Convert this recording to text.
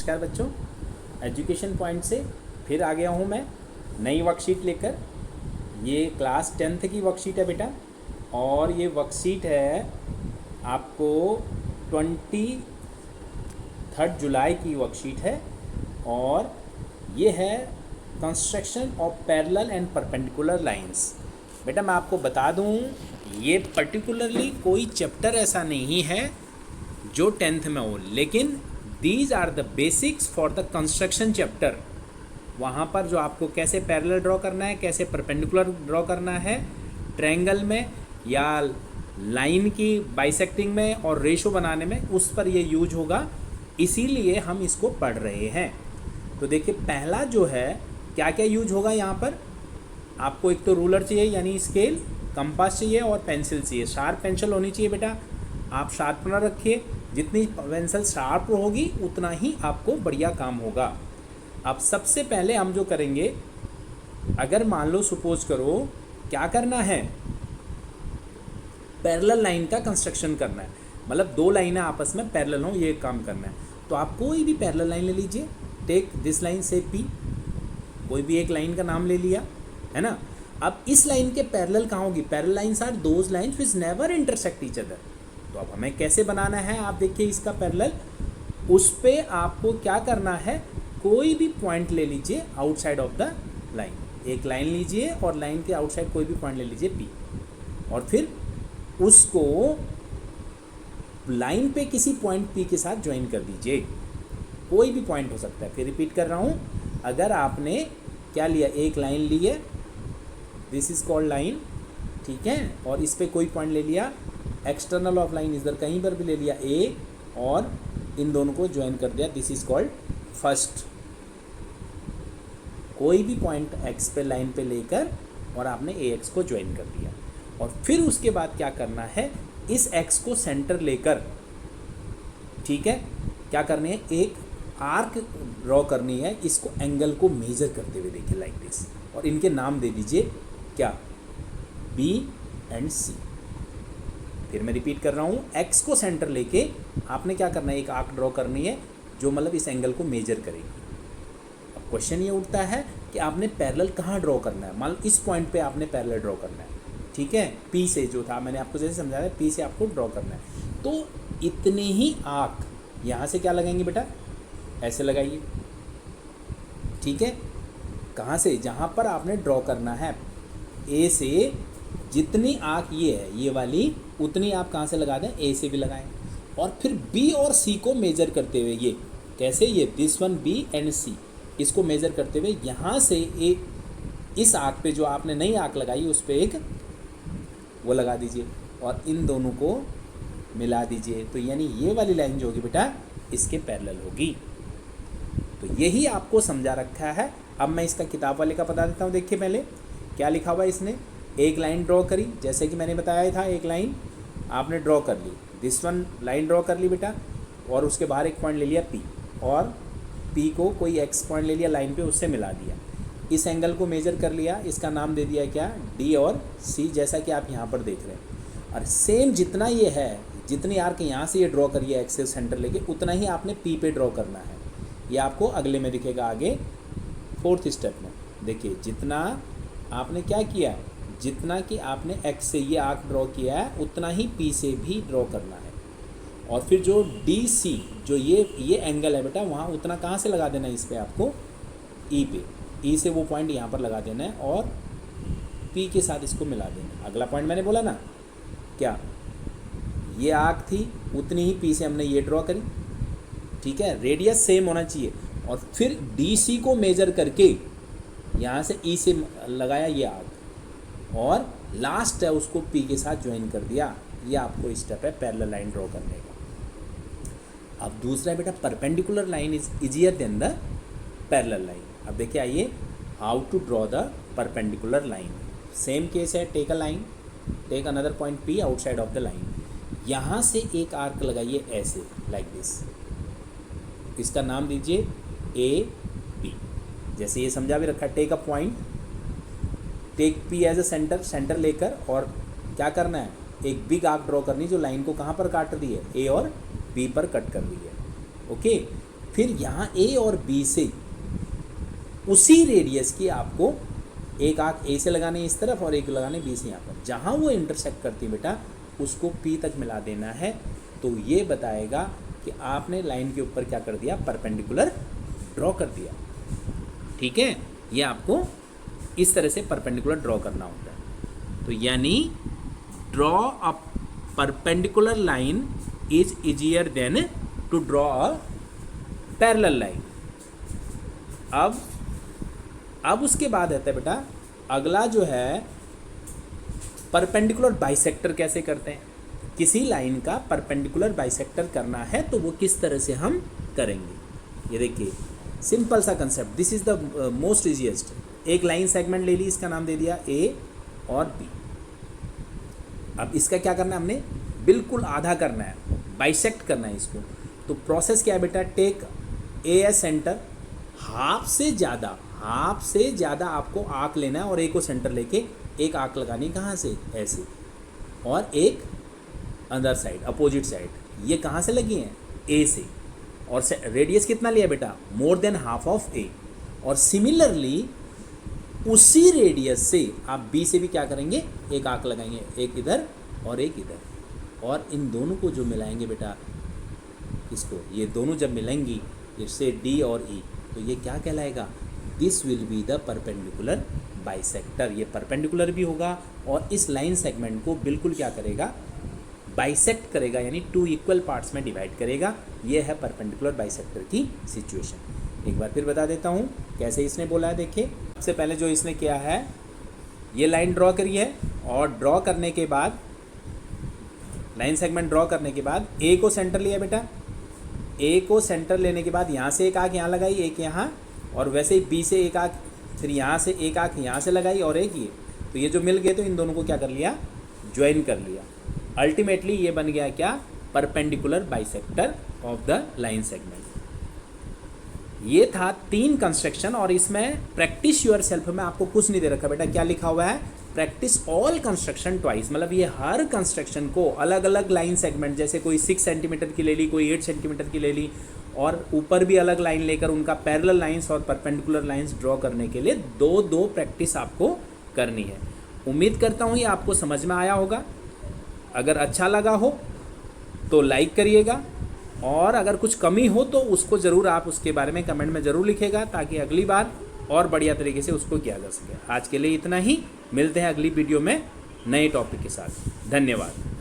नमस्कार बच्चों, education point से फिर आ गया हूँ मैं नई वर्कशीट लेकर। ये क्लास 10th की वर्कशीट है बेटा, और ये वर्कशीट है आपको 23 जुलाई की वर्कशीट है, और ये है construction of parallel and perpendicular lines. बेटा मैं आपको बता दूँ, ये पर्टिकुलरली कोई चैप्टर ऐसा नहीं है जो 10th में हो, लेकिन these are the basics for the construction chapter. वहाँ पर जो आपको कैसे पैरेलल ड्रॉ करना है, कैसे परपेंडिकुलर ड्रॉ करना है ट्रायंगल में या लाइन की बाइसेक्टिंग में और रेशो बनाने में, उस पर ये यूज होगा, इसीलिए हम इसको पढ़ रहे हैं। तो देखिए पहला जो है क्या क्या यूज होगा यहाँ पर। आपको एक तो रूलर चाहिए यानी स्केल, कंपास चाहिए और पेंसिल चाहिए। शार्प पेंसिल होनी चाहिए बेटा, आप शार्पनर रखिए, जितनी पेंसिल शार्प होगी उतना ही आपको बढ़िया काम होगा। अब सबसे पहले हम जो करेंगे, अगर मान लो सपोज करो क्या करना है, पैरेलल लाइन का कंस्ट्रक्शन करना है, मतलब दो लाइनें आपस में पैरेलल हों, ये काम करना है। तो आप कोई भी पैरेलल लाइन ले लीजिए, टेक दिस लाइन से पी, कोई भी एक लाइन का नाम ले लिया है ना। अब इस लाइन के पैरेलल कहाँ होगी, parallel lines are those lines which never intersect each other. तो अब हमें कैसे बनाना है, आप देखिए इसका पैरेलल, उस पे आपको क्या करना है, कोई भी पॉइंट ले लीजिए आउटसाइड ऑफ द लाइन, एक लाइन लीजिए और लाइन के आउटसाइड कोई भी पॉइंट ले लीजिए पी, और फिर उसको लाइन पे किसी पॉइंट पी के साथ ज्वाइन कर दीजिए। कोई भी पॉइंट हो सकता है, फिर रिपीट कर रहा हूँ, अगर आपने क्या लिया, एक लाइन ली है, दिस इज कॉल्ड लाइन, ठीक है, और इस पे कोई पॉइंट ले लिया, एक्सटर्नल ऑफ लाइन इधर कहीं पर भी ले लिया ए, और इन दोनों को ज्वाइन कर दिया, दिस इज कॉल्ड फर्स्ट। कोई भी पॉइंट एक्स पे लाइन पे लेकर और आपने ए एक्स को ज्वाइन कर दिया, और फिर उसके बाद क्या करना है, इस एक्स को सेंटर लेकर, ठीक है, क्या करनी है, एक आर्क ड्रॉ करनी है, इसको एंगल को मेजर करते हुए देखिए लाइक दिस, और इनके नाम दे दीजिए क्या, बी एंड सी। फिर मैं रिपीट कर रहा हूँ, एक्स को सेंटर लेके आपने क्या करना है, एक आर्क ड्रॉ करनी है जो मतलब इस एंगल को मेजर करेगी। अब क्वेश्चन ये उठता है कि आपने पैरेलल कहाँ ड्रॉ करना है, मान लो इस पॉइंट पे आपने पैरेलल ड्रॉ करना है, ठीक है, पी से, जो था मैंने आपको जैसे समझाया, पी से आपको ड्रॉ करना है। तो इतने ही आर्क यहाँ से क्या लगाएंगे बेटा, ऐसे लगाइए, ठीक है, कहाँ से, जहाँ पर आपने ड्रॉ करना है, ए से जितनी आर्क ये है ये वाली, उतनी आप कहाँ से लगा दें, ए से भी लगाएं, और फिर बी और सी को मेजर करते हुए, ये कैसे, ये दिस वन बी एंड सी, इसको मेजर करते हुए यहाँ से ए, इस आर्क पे जो आपने नई आर्क लगाई उस पर एक वो लगा दीजिए, और इन दोनों को मिला दीजिए। तो यानी ये वाली लाइन जो होगी बेटा इसके पैरेलल होगी। तो यही आपको समझा रखा है। अब मैं इसका किताब वाले का बता देता हूँ। देखिए पहले क्या लिखा हुआ है इसने, एक लाइन ड्रॉ करी, जैसे कि मैंने बताया था, एक लाइन आपने ड्रॉ कर ली, दिस वन लाइन ड्रॉ कर ली बेटा, और उसके बाहर एक पॉइंट ले लिया पी, और पी को कोई एक्स पॉइंट ले लिया लाइन पे, उससे मिला दिया, इस एंगल को मेजर कर लिया, इसका नाम दे दिया क्या, डी और सी, जैसा कि आप यहाँ पर देख रहे हैं। और सेम जितना ये है, जितनी आर्क यहाँ से ये ड्रॉ करिए एक्स से सेंटर लेके, उतना ही आपने पी पे ड्रॉ करना है। ये आपको अगले में दिखेगा, आगे 4th स्टेप में। देखिए जितना आपने क्या किया, जितना कि आपने एक्स से ये आर्क ड्रॉ किया है, उतना ही पी से भी ड्रॉ करना है, और फिर जो डी सी, जो ये एंगल है बेटा, वहाँ उतना कहाँ से लगा देना है, इस पर आपको ई पे, ई से वो पॉइंट यहाँ पर लगा देना है, और पी के साथ इसको मिला देना है। अगला पॉइंट मैंने बोला ना, क्या, ये आर्क थी, उतनी ही पी से हमने ये ड्रॉ करी, ठीक है, रेडियस सेम होना चाहिए, और फिर डी सी को मेजर करके यहाँ से ई से लगाया ये आर्क, और लास्ट है उसको पी के साथ ज्वाइन कर दिया। ये आपको स्टेप है पैरेलल लाइन ड्रॉ करने का। अब दूसरा है बेटा, perpendicular line is easier than the parallel line. अब देखिए आइए, how to draw the perpendicular line. Same case है, take a line, take another point P outside of the line, यहाँ से एक आर्क लगाइए ऐसे, लाइक दिस, इसका नाम दीजिए ए पी, जैसे ये समझा भी रखा, take a point, take P as a centre लेकर, और क्या करना है, एक बिग आर्क ड्रॉ करनी जो लाइन को कहाँ पर काट रही है, ए और बी पर कट कर रही है। ओके, फिर यहाँ ए और बी से उसी रेडियस की आपको एक आर्क ए से लगाने इस तरफ और एक लगाने बी से यहाँ पर, जहाँ वो इंटरसेक्ट करती है बेटा उसको पी तक मिला देना है। तो ये बताएगा कि आपने लाइन के ऊपर क्या कर दिया, परपेंडिकुलर ड्रॉ कर दिया। ठीक है, ये आपको इस तरह से परपेंडिकुलर ड्रॉ करना होता है। तो यानी draw a perpendicular line is easier than to draw a parallel line. अब उसके बाद आता है बेटा अगला जो है परपेंडिकुलर बाइसेक्टर कैसे करते हैं। किसी लाइन का परपेंडिकुलर बाइसेक्टर करना है तो वो किस तरह से हम करेंगे। ये देखिए सिंपल सा concept, this is the most easiest. एक लाइन सेगमेंट ले ली, इसका नाम दे दिया ए और बी। अब इसका क्या करना है, हमने बिल्कुल आधा करना है, बाइसेक्ट करना है इसको। तो प्रोसेस क्या है बेटा, take a S centre, half से ज़्यादा आपको आर्क लेना है और ए को सेंटर लेके एक आर्क लगानी, कहाँ से, ऐसे, और एक अदर साइड अपोजिट साइड। ये कहाँ से लगी हैं, ए से, और रेडियस कितना लिया बेटा, मोर देन हाफ ऑफ ए। और सिमिलरली उसी रेडियस से आप बी से भी क्या करेंगे, एक आर्क लगाएंगे, एक इधर और एक इधर, और इन दोनों को जो मिलाएंगे बेटा, इसको ये दोनों जब मिलेंगी इससे डी और ई, तो ये क्या कहलाएगा, this will be the perpendicular bisector. ये परपेंडिकुलर भी होगा और इस लाइन सेगमेंट को बिल्कुल क्या करेगा, बाइसेक्ट करेगा, यानी टू इक्वल पार्ट्स में डिवाइड करेगा। ये है परपेंडिकुलर बाइसेक्टर की सिचुएशन। एक बार फिर बता देता हूँ कैसे इसने बोला है। देखिए सबसे पहले जो इसने किया है, ये लाइन ड्रॉ करी है और ड्रॉ करने के बाद, लाइन सेगमेंट ड्रॉ करने के बाद ए को सेंटर लिया बेटा, ए को सेंटर लेने के बाद यहाँ से एक आँख यहाँ लगाई, एक यहाँ, और वैसे ही बी से एक आँख, फिर यहाँ से एक आँख यहाँ से लगाई और एक ये, तो ये जो मिल गए तो इन दोनों को क्या कर लिया, ज्वाइन कर लिया। अल्टीमेटली ये बन गया क्या, perpendicular bisector of the line segment. ये था 3 कंस्ट्रक्शन, और इसमें प्रैक्टिस योर सेल्फ में आपको कुछ नहीं दे रखा बेटा, क्या लिखा हुआ है, प्रैक्टिस ऑल कंस्ट्रक्शन ट्वाइस। मतलब ये हर कंस्ट्रक्शन को अलग अलग लाइन सेगमेंट, जैसे कोई 6 सेंटीमीटर की ले ली, कोई 8 सेंटीमीटर की ले ली, और ऊपर भी अलग लाइन लेकर उनका पैरेलल लाइंस और परपेंडिकुलर लाइंस ड्रॉ करने के लिए दो प्रैक्टिस आपको करनी है। उम्मीद करता हूँ ये आपको समझ में आया होगा। अगर अच्छा लगा हो तो लाइक करिएगा, और अगर कुछ कमी हो तो उसको ज़रूर आप उसके बारे में कमेंट में ज़रूर लिखिएगा, ताकि अगली बार और बढ़िया तरीके से उसको किया जा सके। आज के लिए इतना ही, मिलते हैं अगली वीडियो में नए टॉपिक के साथ। धन्यवाद।